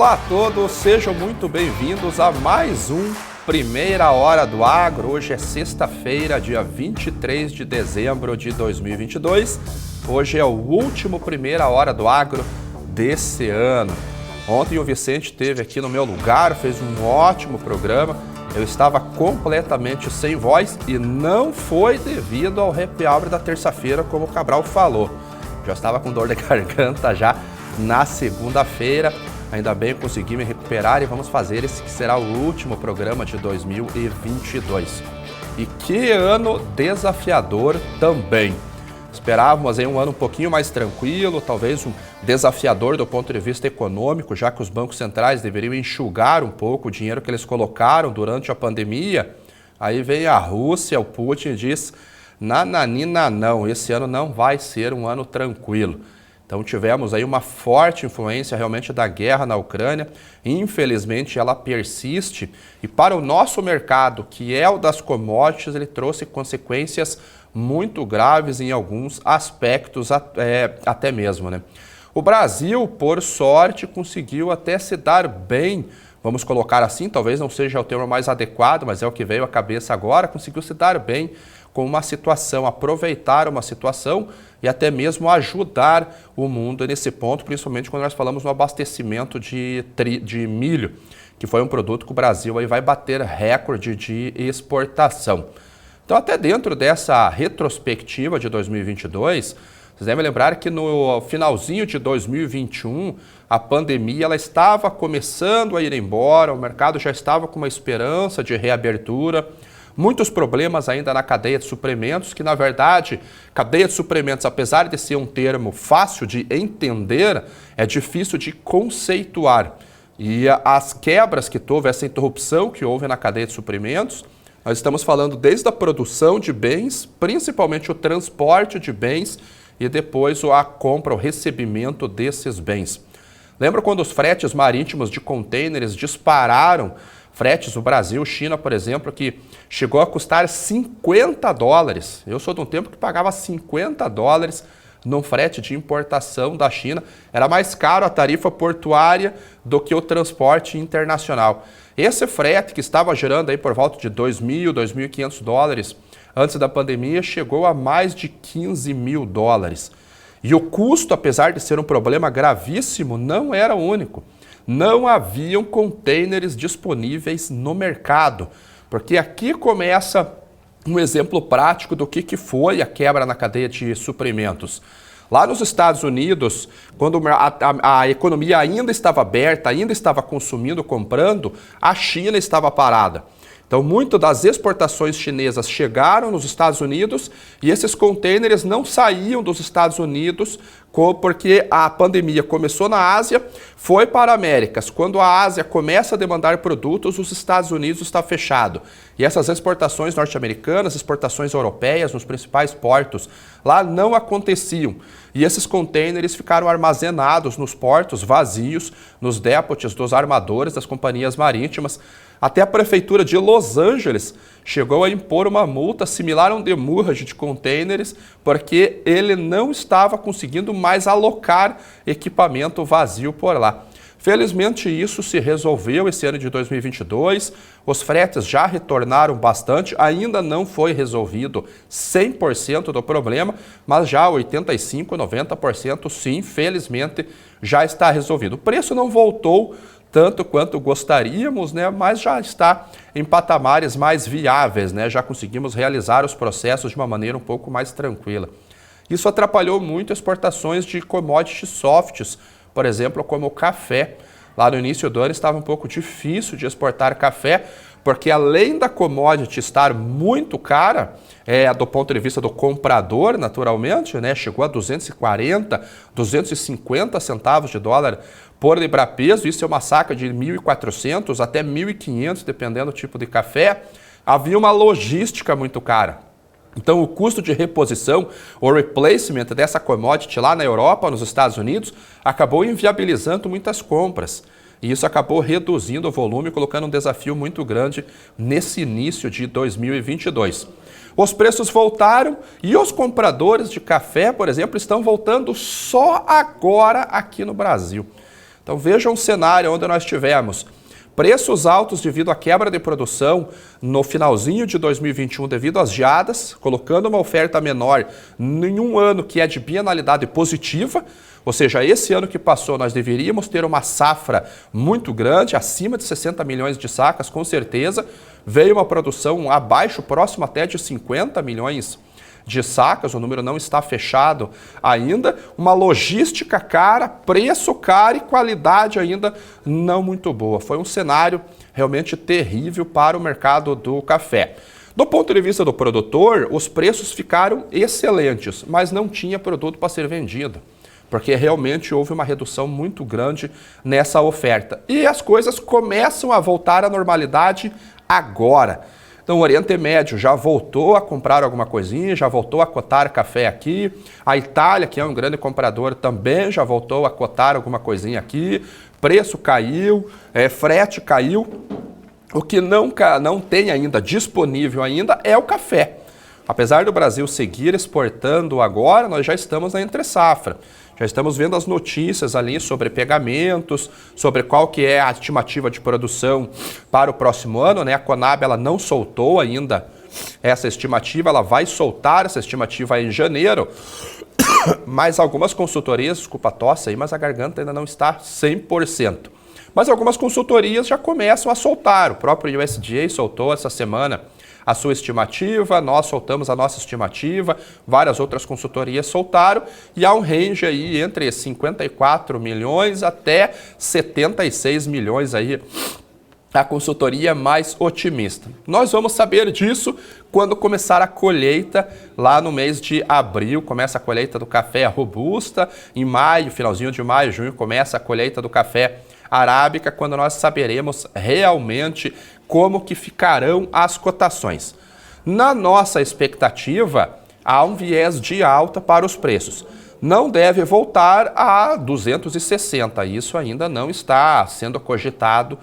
Olá a todos, sejam muito bem-vindos a mais um Primeira Hora do Agro. Hoje é sexta-feira, dia 23 de dezembro de 2022. Hoje é o último Primeira Hora do Agro desse ano. Ontem o Vicente esteve aqui no meu lugar, fez um ótimo programa. Eu estava completamente sem voz e não foi devido ao happy hour da terça-feira, como o Cabral falou. Já estava com dor de garganta já na segunda-feira. Ainda bem que consegui me recuperar e vamos fazer esse que será o último programa de 2022. E que ano desafiador também. Esperávamos aí um ano um pouquinho mais tranquilo, talvez um desafiador do ponto de vista econômico, já que os bancos centrais deveriam enxugar um pouco o dinheiro que eles colocaram durante a pandemia. Aí vem a Rússia, o Putin diz, nananina não, esse ano não vai ser um ano tranquilo. Então tivemos aí uma forte influência realmente da guerra na Ucrânia. Infelizmente ela persiste e para o nosso mercado, que é o das commodities, ele trouxe consequências muito graves em alguns aspectos até mesmo, né? O Brasil, por sorte, conseguiu até se dar bem, vamos colocar assim, talvez não seja o termo mais adequado, mas é o que veio à cabeça agora, conseguiu se dar bem com uma situação, aproveitar uma situação e até mesmo ajudar o mundo nesse ponto, principalmente quando nós falamos no abastecimento de milho, que foi um produto que o Brasil aí vai bater recorde de exportação. Então, até dentro dessa retrospectiva de 2022, vocês devem lembrar que no finalzinho de 2021, a pandemia ela estava começando a ir embora, o mercado já estava com uma esperança de reabertura. Muitos problemas ainda na cadeia de suprimentos, que na verdade, cadeia de suprimentos, apesar de ser um termo fácil de entender, é difícil de conceituar. E as quebras que houve, essa interrupção que houve na cadeia de suprimentos, nós estamos falando desde a produção de bens, principalmente o transporte de bens e depois a compra, o recebimento desses bens. Lembra quando os fretes marítimos de contêineres dispararam? Fretes do Brasil, China, por exemplo, que chegou a custar $50. Eu sou de um tempo que pagava $50 num frete de importação da China. Era mais caro a tarifa portuária do que o transporte internacional. Esse frete que estava gerando aí por volta de $2.000, $2.500 antes da pandemia, chegou a mais de $15.000. E o custo, apesar de ser um problema gravíssimo, não era único. Não haviam contêineres disponíveis no mercado, porque aqui começa um exemplo prático do que foi a quebra na cadeia de suprimentos. Lá nos Estados Unidos, quando a economia ainda estava aberta, ainda estava consumindo, comprando, a China estava parada. Então, muitas das exportações chinesas chegaram nos Estados Unidos e esses contêineres não saíam dos Estados Unidos porque a pandemia começou na Ásia, foi para Américas. Quando a Ásia começa a demandar produtos, os Estados Unidos está fechado. E essas exportações norte-americanas, exportações europeias nos principais portos, lá não aconteciam. E esses contêineres ficaram armazenados nos portos vazios, nos dépots dos armadores das companhias marítimas. Até a prefeitura de Los Angeles chegou a impor uma multa similar a um demurrage de contêineres porque ele não estava conseguindo mais alocar equipamento vazio por lá. Felizmente isso se resolveu esse ano de 2022, os fretes já retornaram bastante, ainda não foi resolvido 100% do problema, mas já 85%, 90% sim, felizmente já está resolvido. O preço não voltou tanto quanto gostaríamos, né, mas já está em patamares mais viáveis, né, já conseguimos realizar os processos de uma maneira um pouco mais tranquila. Isso atrapalhou muito exportações de commodities softs, por exemplo, como o café. Lá no início do ano estava um pouco difícil de exportar café, porque além da commodity estar muito cara, do ponto de vista do comprador, naturalmente, né, chegou a 240, 250 centavos de dólar por libra-peso, isso é uma saca de 1.400 até 1.500, dependendo do tipo de café, havia uma logística muito cara. Então, o custo de reposição, o replacement dessa commodity lá na Europa, nos Estados Unidos, acabou inviabilizando muitas compras. E isso acabou reduzindo o volume, colocando um desafio muito grande nesse início de 2022. Os preços voltaram e os compradores de café, por exemplo, estão voltando só agora aqui no Brasil. Então veja um cenário onde nós tivemos preços altos devido à quebra de produção no finalzinho de 2021 devido às geadas, colocando uma oferta menor em um ano que é de bienalidade positiva, ou seja, esse ano que passou nós deveríamos ter uma safra muito grande, acima de 60 milhões de sacas, com certeza. Veio uma produção abaixo, próximo até de 50 milhões de sacas, o número não está fechado ainda, uma logística cara, preço caro e qualidade ainda não muito boa. Foi um cenário realmente terrível para o mercado do café. Do ponto de vista do produtor, os preços ficaram excelentes, mas não tinha produto para ser vendido, porque realmente houve uma redução muito grande nessa oferta. E as coisas começam a voltar à normalidade agora. Então o Oriente Médio já voltou a comprar alguma coisinha, já voltou a cotar café aqui. A Itália, que é um grande comprador, também já voltou a cotar alguma coisinha aqui. Preço caiu, frete caiu. O que não tem ainda disponível ainda é o café. Apesar do Brasil seguir exportando agora, nós já estamos na entre-safra. Já estamos vendo as notícias ali sobre pegamentos, sobre qual que é a estimativa de produção para o próximo ano, né? A Conab ela não soltou ainda essa estimativa, ela vai soltar essa estimativa em janeiro, mas algumas consultorias, desculpa a tosse aí, mas a garganta ainda não está 100%. Mas algumas consultorias já começam a soltar, o próprio USDA soltou essa semana a sua estimativa, nós soltamos a nossa estimativa, várias outras consultorias soltaram, e há um range aí entre 54 milhões até 76 milhões aí, a consultoria mais otimista. Nós vamos saber disso quando começar a colheita, lá no mês de abril, começa a colheita do café robusta, em maio, finalzinho de maio, junho, começa a colheita do café arábica, quando nós saberemos realmente como que ficarão as cotações. Na nossa expectativa, há um viés de alta para os preços. Não deve voltar a 260, isso ainda não está sendo cogitado,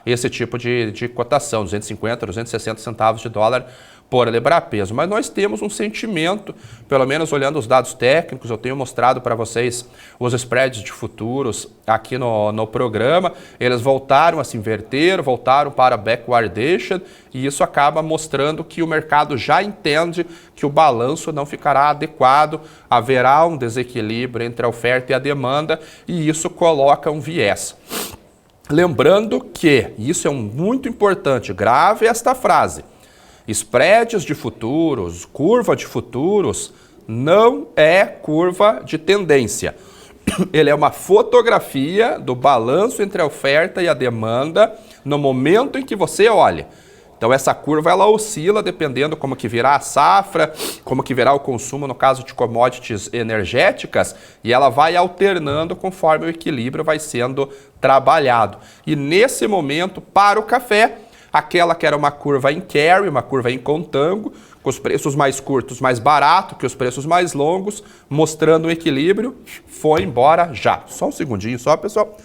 esse tipo de cotação, 250, 260 centavos de dólar por libra-peso. Mas nós temos um sentimento, pelo menos olhando os dados técnicos, eu tenho mostrado para vocês os spreads de futuros aqui no programa, eles voltaram a se inverter, voltaram para backwardation, e isso acaba mostrando que o mercado já entende que o balanço não ficará adequado, haverá um desequilíbrio entre a oferta e a demanda, e isso coloca um viés. Lembrando que, isso é muito importante, grave esta frase, spreads de futuros, curva de futuros, não é curva de tendência. Ele é uma fotografia do balanço entre a oferta e a demanda no momento em que você olha. Então essa curva ela oscila dependendo como que virá a safra, como que virá o consumo no caso de commodities energéticas, e ela vai alternando conforme o equilíbrio vai sendo trabalhado. E nesse momento, para o café, aquela que era uma curva em carry, uma curva em contango, com os preços mais curtos mais barato que os preços mais longos, mostrando o equilíbrio, foi embora já. Só um segundinho só, pessoal.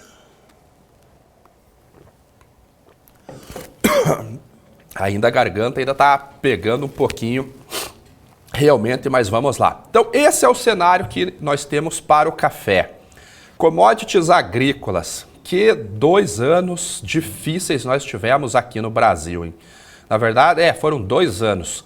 Ainda a garganta ainda está pegando um pouquinho realmente, mas vamos lá. Então esse é o cenário que nós temos para o café. Commodities agrícolas, que 2 anos difíceis nós tivemos aqui no Brasil, hein? Na verdade, foram 2 anos.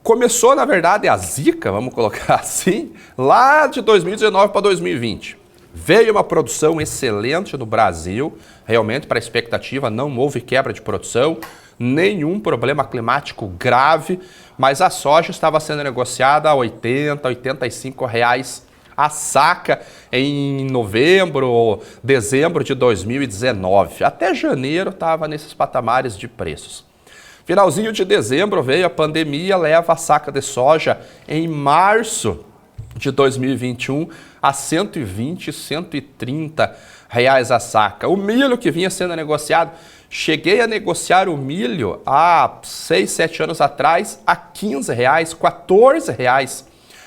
Começou, na verdade, a zica, vamos colocar assim, lá de 2019 para 2020. Veio uma produção excelente no Brasil, realmente para a expectativa não houve quebra de produção, nenhum problema climático grave, mas a soja estava sendo negociada a 80, 85 reais a saca em novembro ou dezembro de 2019. Até janeiro estava nesses patamares de preços. Finalzinho de dezembro veio a pandemia, leva a saca de soja em março de 2021 a 120, 130 reais a saca. O milho que vinha sendo negociado, cheguei a negociar o milho há 6, 7 anos atrás a 15 reais, 14 reais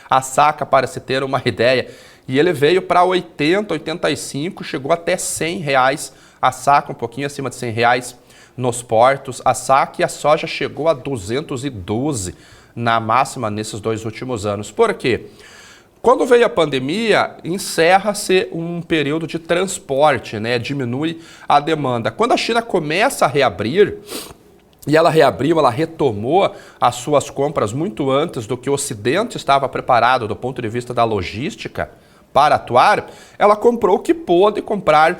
a saca, para se ter uma ideia. E ele veio para 80, 85, chegou até 100 reais a saca, um pouquinho acima de 100 reais nos portos a saca, e a soja chegou a 212 na máxima nesses 2 últimos anos. Por quê? Quando veio a pandemia, encerra-se um período de transporte, né? Diminui a demanda. Quando a China começa a reabrir, e ela reabriu, ela retomou as suas compras muito antes do que o Ocidente estava preparado do ponto de vista da logística para atuar, ela comprou o que pôde comprar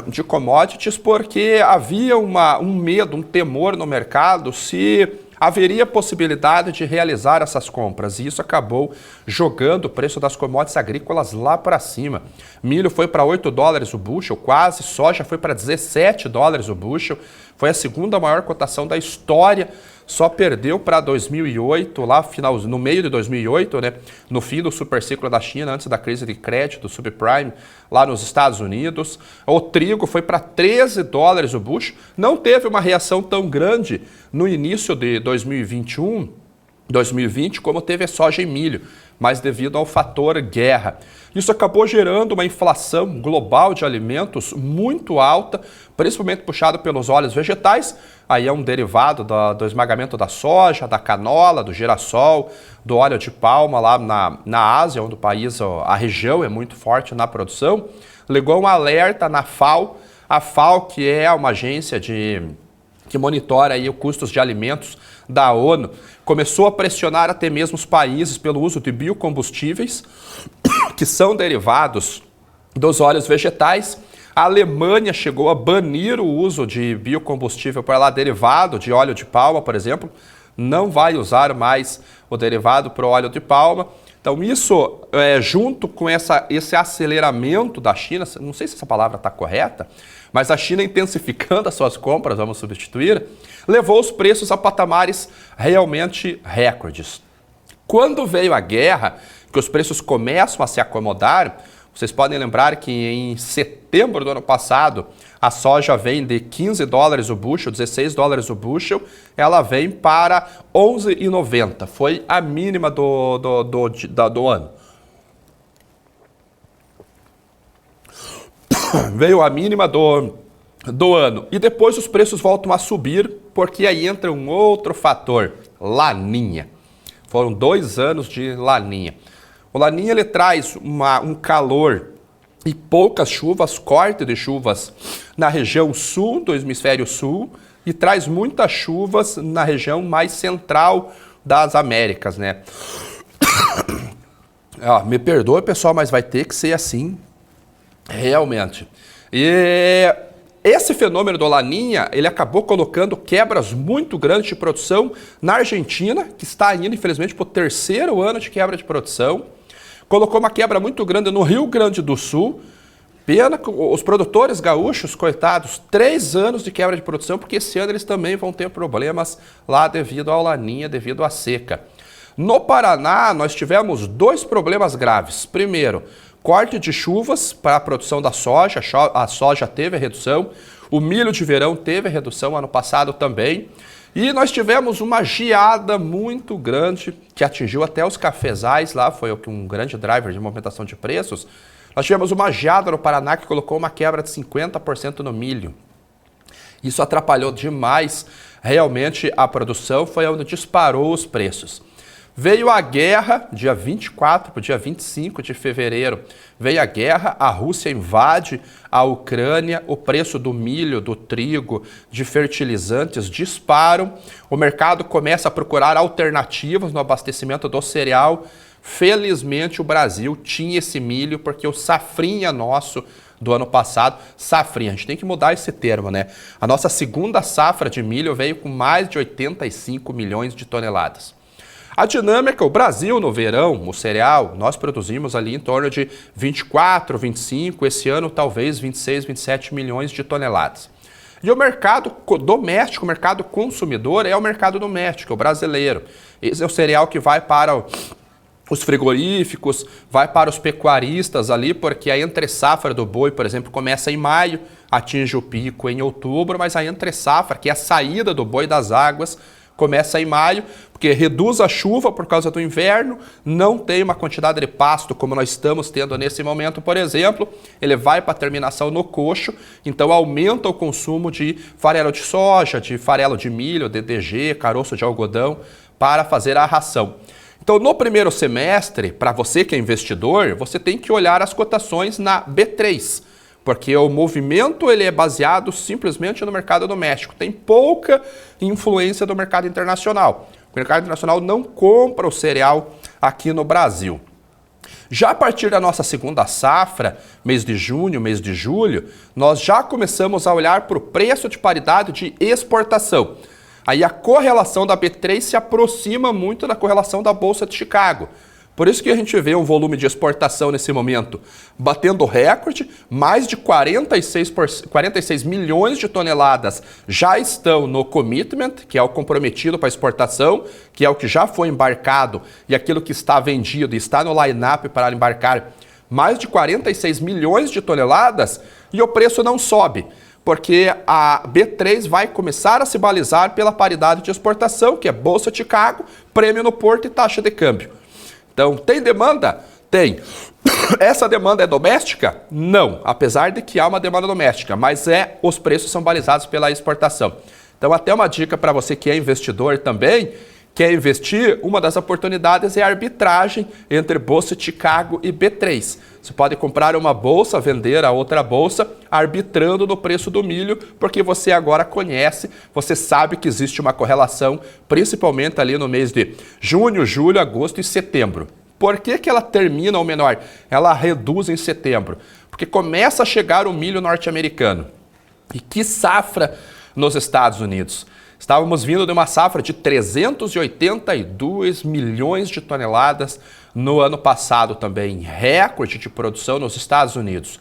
de commodities porque havia um medo, um temor no mercado se haveria possibilidade de realizar essas compras, e isso acabou jogando o preço das commodities agrícolas lá para cima. Milho foi para $8 o bushel, quase, soja foi para $17 o bushel, foi a segunda maior cotação da história, só perdeu para 2008, lá no meio de 2008, né, no fim do superciclo da China, antes da crise de crédito, subprime, lá nos Estados Unidos. O trigo foi para $13 o bushel, não teve uma reação tão grande no início de 2020, como teve a soja e milho, mas devido ao fator guerra. Isso acabou gerando uma inflação global de alimentos muito alta, principalmente puxado pelos óleos vegetais. Aí é um derivado do esmagamento da soja, da canola, do girassol, do óleo de palma lá na Ásia, onde o país, a região é muito forte na produção. Ligou um alerta na FAO, a FAO, que é uma agência que monitora aí os custos de alimentos da ONU, começou a pressionar até mesmo os países pelo uso de biocombustíveis, que são derivados dos óleos vegetais. A Alemanha chegou a banir o uso de biocombustível para lá derivado de óleo de palma, por exemplo. Não vai usar mais o derivado para o óleo de palma. Então isso, junto com esse aceleramento da China, não sei se essa palavra está correta, mas a China intensificando as suas compras, vamos substituir, levou os preços a patamares realmente recordes. Quando veio a guerra, que os preços começam a se acomodar, vocês podem lembrar que em setembro do ano passado, a soja vem de $15 o bushel, $16 o bushel, ela vem para R$11,90. Foi a mínima do ano. Veio a mínima do ano. E depois os preços voltam a subir, porque aí entra um outro fator, Laninha. Foram 2 anos de Laninha. O Laninha ele traz um calor e poucas chuvas, corte de chuvas na região sul do hemisfério sul e traz muitas chuvas na região mais central das Américas, né? Me perdoe, pessoal, mas vai ter que ser assim, realmente. E esse fenômeno do Laninha, ele acabou colocando quebras muito grandes de produção na Argentina, que está indo, infelizmente, para o 3º ano de quebra de produção. Colocou uma quebra muito grande no Rio Grande do Sul. Pena que os produtores gaúchos, coitados, 3 anos de quebra de produção, porque esse ano eles também vão ter problemas lá devido ao Laninha, devido à seca. No Paraná, nós tivemos 2 problemas graves. Primeiro, corte de chuvas para a produção da soja, a soja teve a redução, o milho de verão teve a redução ano passado também, e nós tivemos uma geada muito grande que atingiu até os cafezais, lá foi um grande driver de movimentação de preços. Nós tivemos uma geada no Paraná que colocou uma quebra de 50% no milho. Isso atrapalhou demais realmente a produção, foi onde disparou os preços. Veio a guerra, dia 24 para o dia 25 de fevereiro, veio a guerra, a Rússia invade a Ucrânia, o preço do milho, do trigo, de fertilizantes disparam, o mercado começa a procurar alternativas no abastecimento do cereal. Felizmente o Brasil tinha esse milho, porque o safrinha nosso do ano passado, safrinha, a gente tem que mudar esse termo, né? A nossa segunda safra de milho veio com mais de 85 milhões de toneladas. A dinâmica, o Brasil no verão, o cereal, nós produzimos ali em torno de 24, 25, esse ano talvez 26, 27 milhões de toneladas. E o mercado doméstico, o mercado consumidor é o mercado doméstico, o brasileiro. Esse é o cereal que vai para os frigoríficos, vai para os pecuaristas ali, porque a entre-safra do boi, por exemplo, começa em maio, atinge o pico em outubro, mas a entre-safra, que é a saída do boi das águas, começa em maio, porque reduz a chuva por causa do inverno, não tem uma quantidade de pasto como nós estamos tendo nesse momento, por exemplo, ele vai para a terminação no coxo, então aumenta o consumo de farelo de soja, de farelo de milho, DDG, caroço de algodão, para fazer a ração. Então, no primeiro semestre, para você que é investidor, você tem que olhar as cotações na B3, porque o movimento ele é baseado simplesmente no mercado doméstico. Tem pouca influência do mercado internacional. O mercado internacional não compra o cereal aqui no Brasil. Já a partir da nossa segunda safra, mês de junho, mês de julho, nós já começamos a olhar para o preço de paridade de exportação. Aí a correlação da B3 se aproxima muito da correlação da Bolsa de Chicago. Por isso que a gente vê um volume de exportação nesse momento batendo recorde, mais de 46 milhões de toneladas já estão no commitment, que é o comprometido para exportação, que é o que já foi embarcado e aquilo que está vendido e está no line-up para embarcar, mais de 46 milhões de toneladas e o preço não sobe. Porque a B3 vai começar a se balizar pela paridade de exportação, que é Bolsa de Chicago, prêmio no porto e taxa de câmbio. Então, tem demanda? Tem. Essa demanda é doméstica? Não, apesar de que há uma demanda doméstica, mas os preços são balizados pela exportação. Então, até uma dica para você que é investidor também, quer investir, uma das oportunidades é a arbitragem entre Bolsa de Chicago e B3. Você pode comprar uma bolsa, vender a outra bolsa, arbitrando no preço do milho, porque você agora conhece, você sabe que existe uma correlação, principalmente ali no mês de junho, julho, agosto e setembro. Por que ela termina ou menor? Ela reduz em setembro, porque começa a chegar o milho norte-americano. E que safra nos Estados Unidos? Estávamos vindo de uma safra de 382 milhões de toneladas no ano passado também, recorde de produção nos Estados Unidos.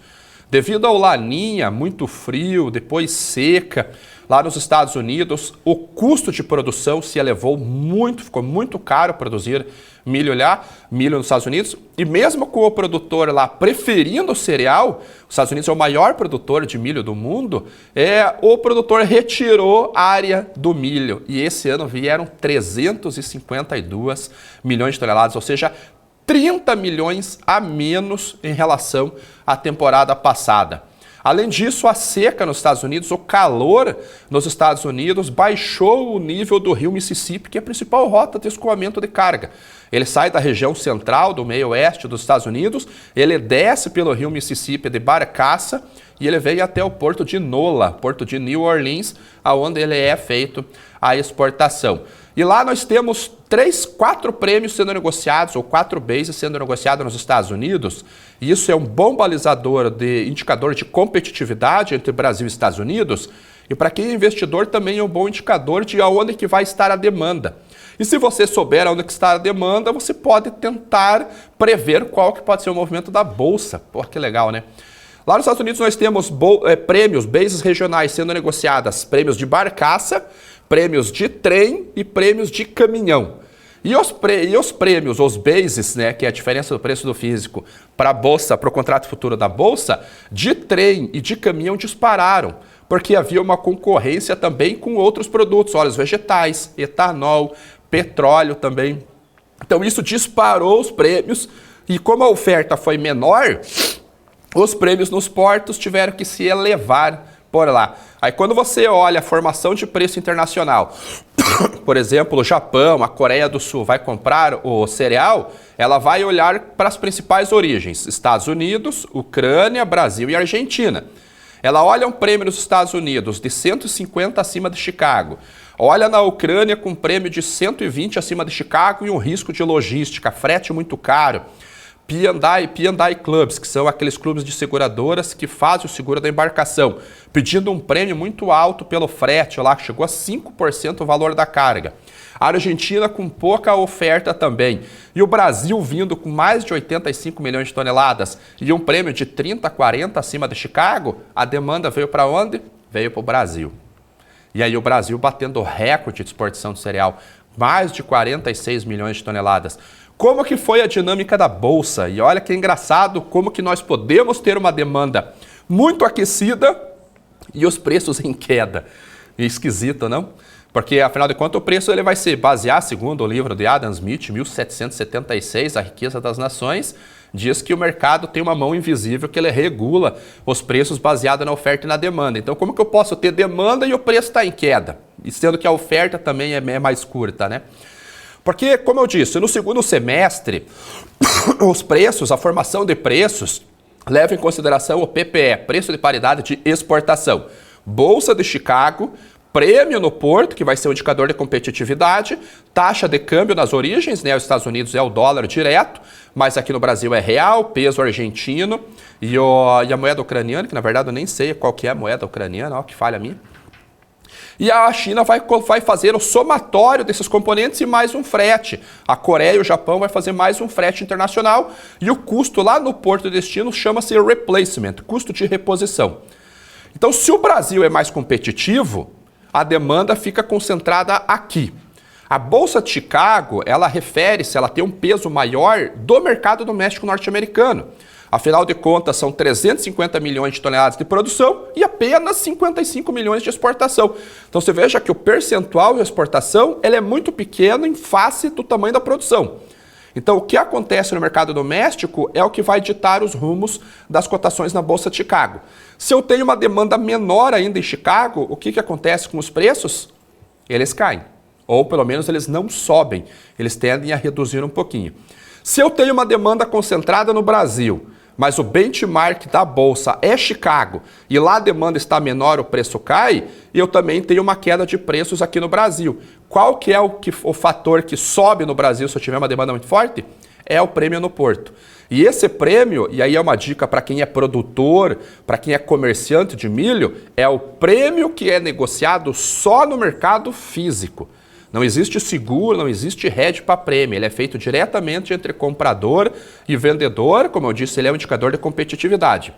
Devido ao Laninha, muito frio, depois seca, lá nos Estados Unidos, o custo de produção se elevou muito, ficou muito caro produzir milho lá, milho nos Estados Unidos, e mesmo com o produtor lá preferindo o cereal, os Estados Unidos é o maior produtor de milho do mundo, o produtor retirou a área do milho, e esse ano vieram 352 milhões de toneladas, ou seja, 30 milhões a menos em relação à temporada passada. Além disso, a seca nos Estados Unidos, o calor nos Estados Unidos baixou o nível do rio Mississippi, que é a principal rota de escoamento de carga. Ele sai da região central, do meio oeste dos Estados Unidos, ele desce pelo rio Mississippi de barcaça e ele vem até o porto de Nola, porto de New Orleans, aonde ele é feito a exportação. E lá nós temos 4 prêmios sendo negociados, ou 4 bases sendo negociados nos Estados Unidos. E isso é um bom balizador indicador de competitividade entre Brasil e Estados Unidos. E para quem é investidor também é um bom indicador de aonde que vai estar a demanda. E se você souber onde que está a demanda, você pode tentar prever qual que pode ser o movimento da bolsa. Pô, que legal, né? Lá nos Estados Unidos nós temos prêmios, bases regionais sendo negociadas, prêmios de barcaça, prêmios de trem e prêmios de caminhão. E os prêmios, os bases, né, que é a diferença do preço do físico para a bolsa, para o contrato futuro da bolsa, de trem e de caminhão dispararam, porque havia uma concorrência também com outros produtos, óleos vegetais, etanol, petróleo também. Então isso disparou os prêmios e como a oferta foi menor, os prêmios nos portos tiveram que se elevar por lá. Aí quando você olha a formação de preço internacional, por exemplo, o Japão, a Coreia do Sul vai comprar o cereal, ela vai olhar para as principais origens, Estados Unidos, Ucrânia, Brasil e Argentina. Ela olha um prêmio nos Estados Unidos de 150 acima de Chicago, olha na Ucrânia com um prêmio de 120 acima de Chicago e um risco de logística, frete muito caro. P&I Clubs, que são aqueles clubes de seguradoras que fazem o seguro da embarcação, pedindo um prêmio muito alto pelo frete, lá que chegou a 5% o valor da carga. A Argentina com pouca oferta também. E o Brasil vindo com mais de 85 milhões de toneladas e um prêmio de 30, 40 acima de Chicago, a demanda veio para onde? Veio para o Brasil. E aí o Brasil batendo recorde de exportação de cereal, mais de 46 milhões de toneladas. Como que foi a dinâmica da bolsa? E olha que engraçado como que nós podemos ter uma demanda muito aquecida e os preços em queda. Esquisito, não? Porque, afinal de contas, o preço ele vai se basear, segundo o livro de Adam Smith, 1776, A Riqueza das Nações, diz que o mercado tem uma mão invisível que ele regula os preços baseados na oferta e na demanda. Então, como que eu posso ter demanda e o preço está em queda? E sendo que a oferta também é mais curta, né? Porque, como eu disse, no segundo semestre, os preços, a formação de preços, leva em consideração o PPE, preço de paridade de exportação. Bolsa de Chicago, prêmio no porto, que vai ser um indicador de competitividade, taxa de câmbio nas origens, né? Os Estados Unidos é o dólar direto, mas aqui no Brasil é real, peso argentino e a moeda ucraniana, que na verdade eu nem sei qual que é a moeda ucraniana, ó, que falha a minha. E a China vai fazer o somatório desses componentes e mais um frete. A Coreia e o Japão vai fazer mais um frete internacional e o custo lá no porto de destino chama-se replacement, custo de reposição. Então, se o Brasil é mais competitivo, a demanda fica concentrada aqui. A Bolsa de Chicago, ela refere-se, ela tem um peso maior do mercado doméstico norte-americano. Afinal de contas, são 350 milhões de toneladas de produção e apenas 55 milhões de exportação. Então você veja que o percentual de exportação ele é muito pequeno em face do tamanho da produção. Então o que acontece no mercado doméstico é o que vai ditar os rumos das cotações na Bolsa de Chicago. Se eu tenho uma demanda menor ainda em Chicago, o que acontece com os preços? Eles caem. Ou pelo menos eles não sobem, eles tendem a reduzir um pouquinho. Se eu tenho uma demanda concentrada no Brasil, mas o benchmark da Bolsa é Chicago e lá a demanda está menor, o preço cai, e eu também tenho uma queda de preços aqui no Brasil. Qual que é o fator que sobe no Brasil se eu tiver uma demanda muito forte? É o prêmio no porto. E esse prêmio, e aí é uma dica para quem é produtor, para quem é comerciante de milho, é o prêmio que é negociado só no mercado físico. Não existe seguro, não existe hedge para prêmio. Ele é feito diretamente entre comprador e vendedor. Como eu disse, ele é um indicador de competitividade.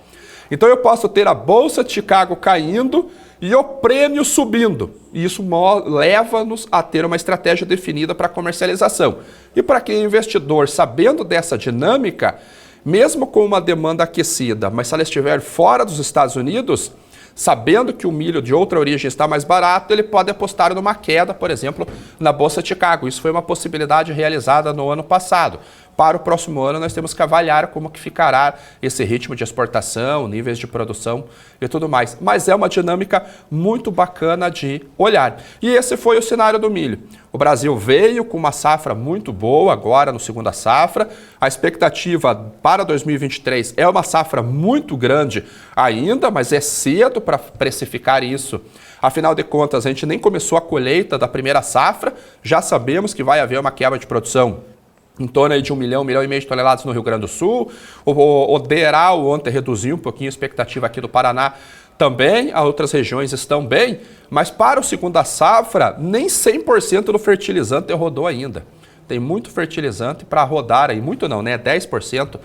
Então eu posso ter a Bolsa de Chicago caindo e o prêmio subindo. E isso leva-nos a ter uma estratégia definida para comercialização. E para quem é investidor, sabendo dessa dinâmica, mesmo com uma demanda aquecida, mas se ela estiver fora dos Estados Unidos, sabendo que o milho de outra origem está mais barato, ele pode apostar numa queda, por exemplo, na Bolsa de Chicago. Isso foi uma possibilidade realizada no ano passado. Para o próximo ano, nós temos que avaliar como que ficará esse ritmo de exportação, níveis de produção e tudo mais. Mas é uma dinâmica muito bacana de olhar. E esse foi o cenário do milho. O Brasil veio com uma safra muito boa agora no segunda safra. A expectativa para 2023 é uma safra muito grande ainda, mas é cedo para precificar isso. Afinal de contas, a gente nem começou a colheita da primeira safra, já sabemos que vai haver uma quebra de produção em torno de 1 milhão e meio de toneladas no Rio Grande do Sul. O DERAL ontem reduziu um pouquinho a expectativa aqui do Paraná também. As outras regiões estão bem, mas para o segunda safra, nem 100% do fertilizante rodou ainda. Tem muito fertilizante para rodar aí, muito não, né? 10%,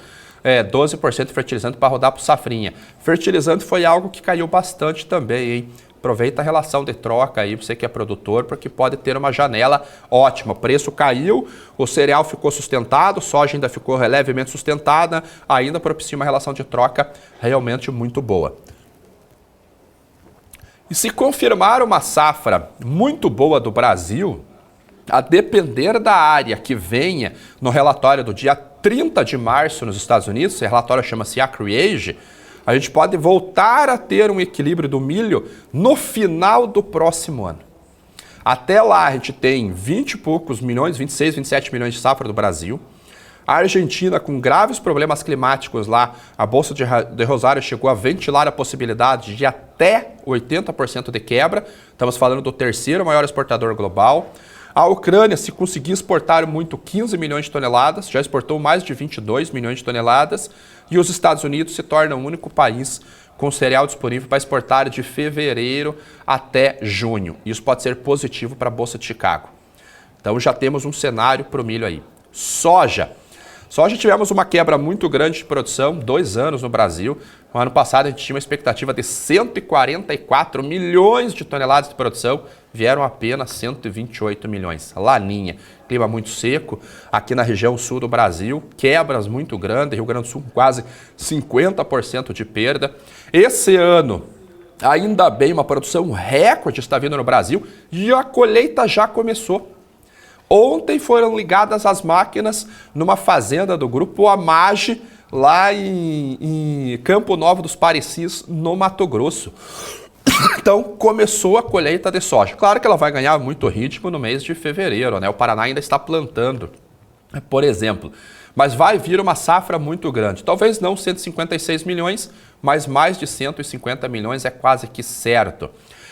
12% de fertilizante para rodar para o safrinha. Fertilizante foi algo que caiu bastante também, hein? Aproveita a relação de troca aí, você que é produtor, porque pode ter uma janela ótima. O preço caiu, o cereal ficou sustentado, a soja ainda ficou levemente sustentada, ainda propicia uma relação de troca realmente muito boa. E se confirmar uma safra muito boa do Brasil, a depender da área que venha no relatório do dia 30 de março nos Estados Unidos, esse relatório chama-se AgriAge, a gente pode voltar a ter um equilíbrio do milho no final do próximo ano. Até lá a gente tem 20 e poucos milhões, 26, 27 milhões de safra do Brasil. A Argentina, com graves problemas climáticos lá, a Bolsa de Rosário chegou a ventilar a possibilidade de até 80% de quebra. Estamos falando do terceiro maior exportador global. A Ucrânia, se conseguir exportar muito, 15 milhões de toneladas, já exportou mais de 22 milhões de toneladas. E os Estados Unidos se tornam o único país com cereal disponível para exportar de fevereiro até junho. Isso pode ser positivo para a Bolsa de Chicago. Então já temos um cenário para o milho aí. Soja. Soja tivemos uma quebra muito grande de produção, 2 anos no Brasil. No ano passado a gente tinha uma expectativa de 144 milhões de toneladas de produção, vieram apenas 128 milhões. Laninha, clima muito seco, aqui na região sul do Brasil, quebras muito grandes, Rio Grande do Sul com quase 50% de perda. Esse ano, ainda bem, uma produção recorde está vindo no Brasil e a colheita já começou. Ontem foram ligadas as máquinas numa fazenda do grupo Amage, lá em Campo Novo dos Parecis, no Mato Grosso. Então, começou a colheita de soja. Claro que ela vai ganhar muito ritmo no mês de fevereiro, né? O Paraná ainda está plantando, por exemplo. Mas vai vir uma safra muito grande. Talvez não 156 milhões, mas mais de 150 milhões é quase que certo.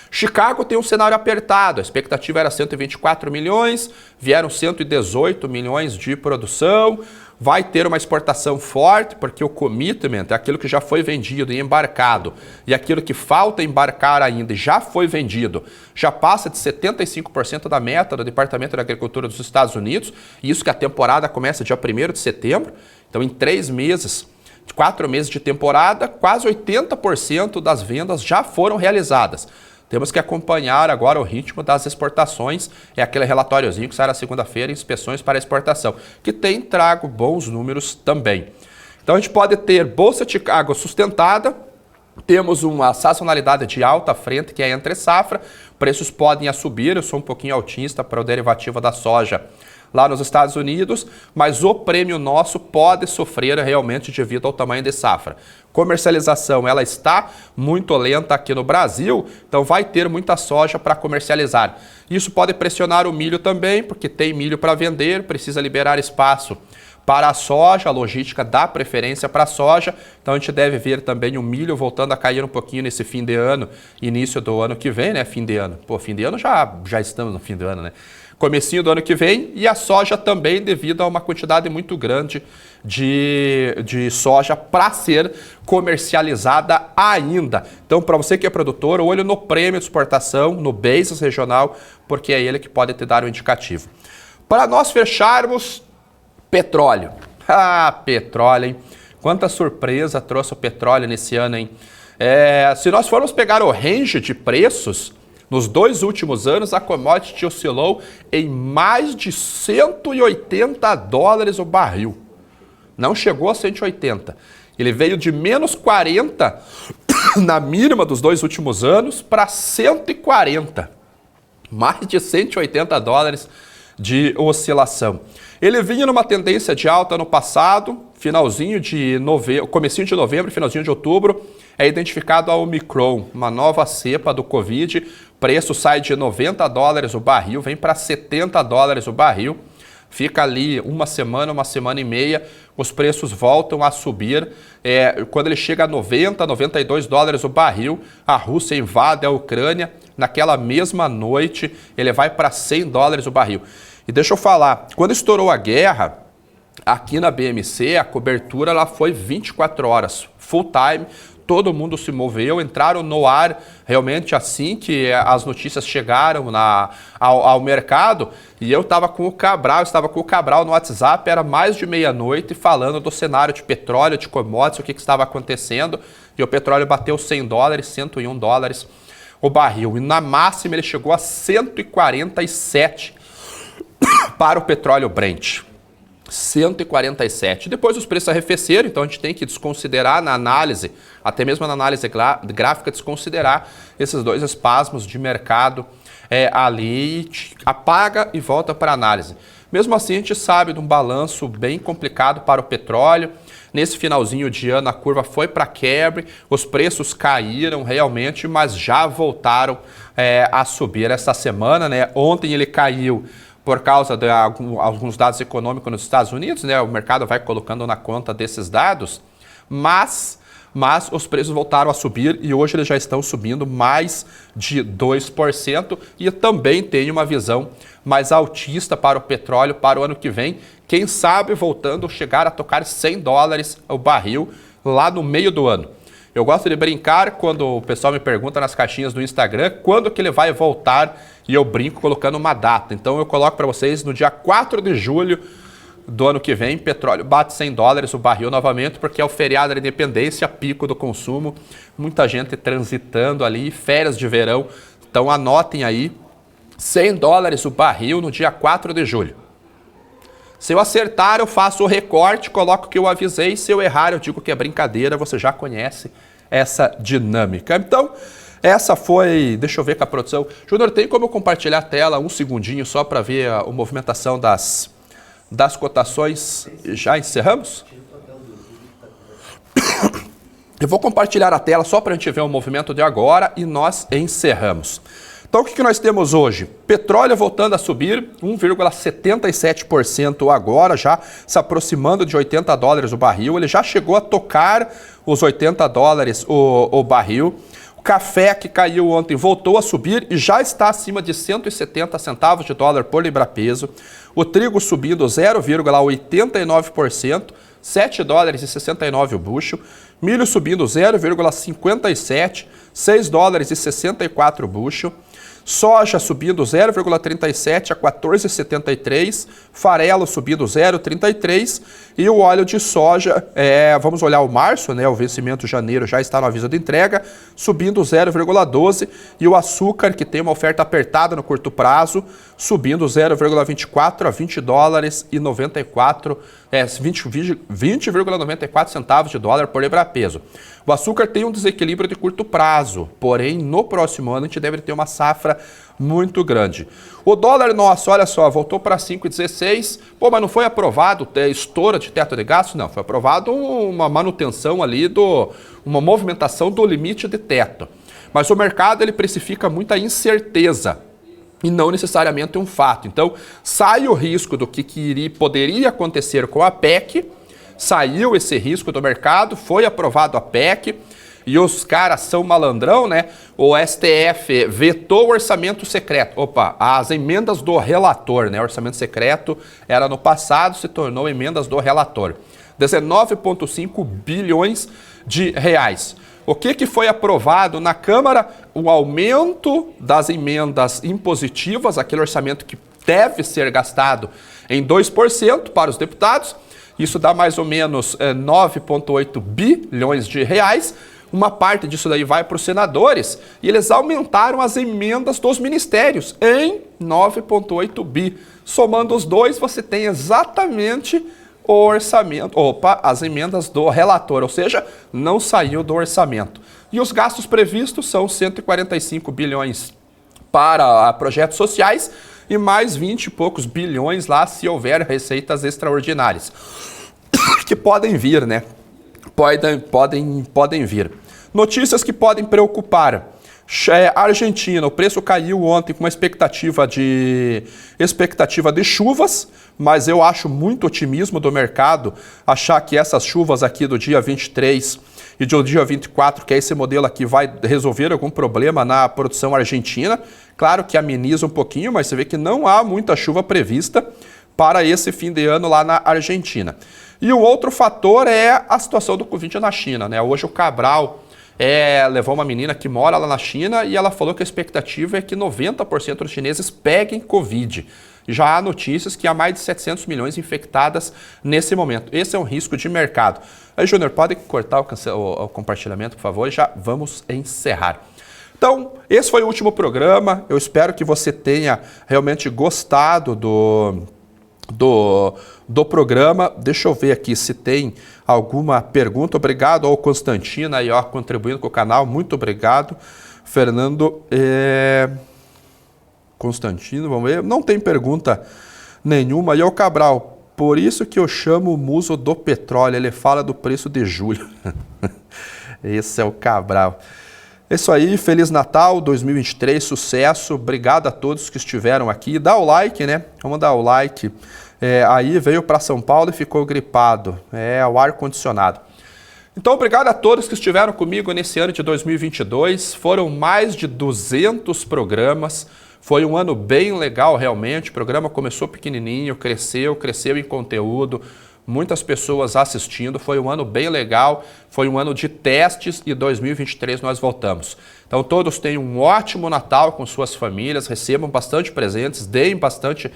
Chicago tem um cenário apertado, a expectativa era 124 milhões, vieram 118 milhões de produção, vai ter uma exportação forte, porque o commitment é aquilo que já foi vendido e embarcado, e aquilo que falta embarcar ainda e já foi vendido, já passa de 75% da meta do Departamento de Agricultura dos Estados Unidos, e isso que a temporada começa dia 1º de setembro, então em 3 meses, 4 meses de temporada, quase 80% das vendas já foram realizadas. Temos que acompanhar agora o ritmo das exportações, é aquele relatóriozinho que sai na segunda-feira, inspeções para exportação, que tem trago bons números também. Então a gente pode ter Bolsa de Chicago sustentada, temos uma sazonalidade de alta frente, que é entre safra, preços podem subir, eu sou um pouquinho altista para o derivativo da soja lá nos Estados Unidos, mas o prêmio nosso pode sofrer realmente devido ao tamanho de safra. Comercialização, ela está muito lenta aqui no Brasil, então vai ter muita soja para comercializar. Isso pode pressionar o milho também, porque tem milho para vender, precisa liberar espaço para a soja, a logística dá preferência para a soja, então a gente deve ver também o milho voltando a cair um pouquinho nesse fim de ano, início do ano que vem, né? Fim de ano. Pô, fim de ano já estamos no fim do ano, né? Comecinho do ano que vem, e a soja também devido a uma quantidade muito grande de soja para ser comercializada ainda. Então, para você que é produtor, olho no prêmio de exportação, no basis regional, porque é ele que pode te dar um indicativo. Para nós fecharmos, petróleo. Petróleo, hein? Quanta surpresa trouxe o petróleo nesse ano, hein? Se nós formos pegar o range de preços, nos 2 últimos anos, a commodity oscilou em mais de 180 dólares o barril. Não chegou a 180. Ele veio de menos 40 na mínima dos 2 últimos anos para 140. Mais de 180 dólares de oscilação. Ele vinha numa tendência de alta no passado, finalzinho de novembro, comecinho de novembro, finalzinho de outubro, é identificado a Omicron, uma nova cepa do Covid, preço sai de 90 dólares o barril, vem para 70 dólares o barril, fica ali uma semana e meia, os preços voltam a subir, quando ele chega a 90, 92 dólares o barril, a Rússia invade a Ucrânia, naquela mesma noite ele vai para 100 dólares o barril. E deixa eu falar, quando estourou a guerra, aqui na BMC, a cobertura ela foi 24 horas, full time, todo mundo se moveu, entraram no ar realmente assim que as notícias chegaram ao mercado, e eu estava com o Cabral no WhatsApp, era mais de meia-noite, falando do cenário de petróleo, de commodities, o que estava acontecendo, e o petróleo bateu 100 dólares, 101 dólares o barril, e na máxima ele chegou a 147 para o petróleo Brent. 147. Depois os preços arrefeceram, então a gente tem que desconsiderar na análise, até mesmo na análise gráfica, desconsiderar esses 2 espasmos de mercado ali, apaga e volta para a análise. Mesmo assim, a gente sabe de um balanço bem complicado para o petróleo. Nesse finalzinho de ano, a curva foi para quebra, os preços caíram realmente, mas já voltaram a subir essa semana, né? Ontem ele caiu por causa de alguns dados econômicos nos Estados Unidos, né? O mercado vai colocando na conta desses dados, mas os preços voltaram a subir e hoje eles já estão subindo mais de 2%, e também tem uma visão mais altista para o petróleo para o ano que vem, quem sabe voltando a chegar a tocar 100 dólares o barril lá no meio do ano. Eu gosto de brincar quando o pessoal me pergunta nas caixinhas do Instagram quando que ele vai voltar, e eu brinco colocando uma data. Então eu coloco para vocês no dia 4 de julho do ano que vem, petróleo bate 100 dólares o barril novamente, porque é o feriado da independência, pico do consumo, muita gente transitando ali, férias de verão. Então anotem aí, 100 dólares o barril no dia 4 de julho. Se eu acertar, eu faço o recorte, coloco o que eu avisei. Se eu errar, eu digo que é brincadeira, você já conhece essa dinâmica. Então, essa foi... Deixa eu ver com a produção. Júnior, tem como eu compartilhar a tela um segundinho só para ver a movimentação das cotações? Já encerramos? Eu vou compartilhar a tela só para a gente ver o movimento de agora e nós encerramos. Então, o que nós temos hoje? Petróleo voltando a subir, 1,77% agora, já se aproximando de 80 dólares o barril. Ele já chegou a tocar os 80 dólares o barril. O café, que caiu ontem, voltou a subir e já está acima de 170 centavos de dólar por libra-peso. O trigo subindo 0,89%. 7 dólares e 69 o bushel, milho subindo 0,57, 6 dólares e 64 o bushel, soja subindo 0,37 a 14,73, farelo subindo 0,33 e o óleo de soja, vamos olhar o março, né, o vencimento de janeiro já está no aviso de entrega, subindo 0,12 e o açúcar, que tem uma oferta apertada no curto prazo, subindo 0,24 a 20 dólares e 94, 20,94 centavos de dólar por libra-peso. O açúcar tem um desequilíbrio de curto prazo, porém no próximo ano a gente deve ter uma safra muito grande. O dólar nosso, olha só, voltou para 5,16. Pô, mas não foi aprovado estouro de teto de gastos? Não, foi aprovado uma manutenção ali, uma movimentação do limite de teto. Mas o mercado, ele precifica muita incerteza e não necessariamente um fato. Então, sai o risco do que poderia acontecer com a PEC, saiu esse risco do mercado, foi aprovado a PEC, e os caras são malandrão, né? O STF vetou o orçamento secreto. Opa, as emendas do relator, né? O orçamento secreto era no passado, se tornou emendas do relator. 19,5 bilhões de reais. O que foi aprovado na Câmara? O aumento das emendas impositivas, aquele orçamento que deve ser gastado em 2% para os deputados. Isso dá mais ou menos 9,8 bilhões de reais. Uma parte disso daí vai para os senadores e eles aumentaram as emendas dos ministérios em 9,8 bi. Somando os dois, você tem exatamente o orçamento, as emendas do relator, ou seja, não saiu do orçamento. E os gastos previstos são 145 bilhões para projetos sociais e mais 20 e poucos bilhões lá se houver receitas extraordinárias, que podem vir, né? Podem vir. Notícias que podem preocupar. Argentina, o preço caiu ontem com uma expectativa de chuvas, mas eu acho muito otimismo do mercado achar que essas chuvas aqui do dia 23 e do dia 24, que é esse modelo aqui, vai resolver algum problema na produção argentina. Claro que ameniza um pouquinho, mas você vê que não há muita chuva prevista para esse fim de ano lá na Argentina. E o outro fator é a situação do Covid na China, né? Hoje o Cabral levou uma menina que mora lá na China e ela falou que a expectativa é que 90% dos chineses peguem Covid. Já há notícias que há mais de 700 milhões infectadas nesse momento. Esse é um risco de mercado. Aí, Júnior, pode cortar o compartilhamento, por favor, e já vamos encerrar. Então, esse foi o último programa. Eu espero que você tenha realmente gostado do programa. Deixa eu ver aqui se tem alguma pergunta. Obrigado ao Constantino aí, ó, contribuindo com o canal. Muito obrigado. Fernando Constantino, vamos ver. Não tem pergunta nenhuma. E o Cabral, por isso que eu chamo o muso do petróleo. Ele fala do preço de julho. Esse é o Cabral. É isso aí, Feliz Natal 2023, sucesso, obrigado a todos que estiveram aqui. Dá o like, né? Vamos dar o like. Aí veio para São Paulo e ficou gripado. O ar-condicionado. Então, obrigado a todos que estiveram comigo nesse ano de 2022. Foram mais de 200 programas. Foi um ano bem legal, realmente. O programa começou pequenininho, cresceu em conteúdo. Muitas pessoas assistindo, foi um ano bem legal, foi um ano de testes e 2023 nós voltamos. Então todos tenham um ótimo Natal com suas famílias, recebam bastante presentes, deem bastante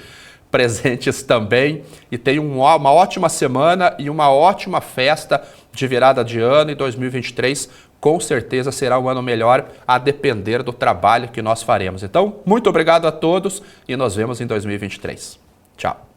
presentes também e tenham uma ótima semana e uma ótima festa de virada de ano, e 2023 com certeza será um ano melhor a depender do trabalho que nós faremos. Então, muito obrigado a todos e nos vemos em 2023. Tchau.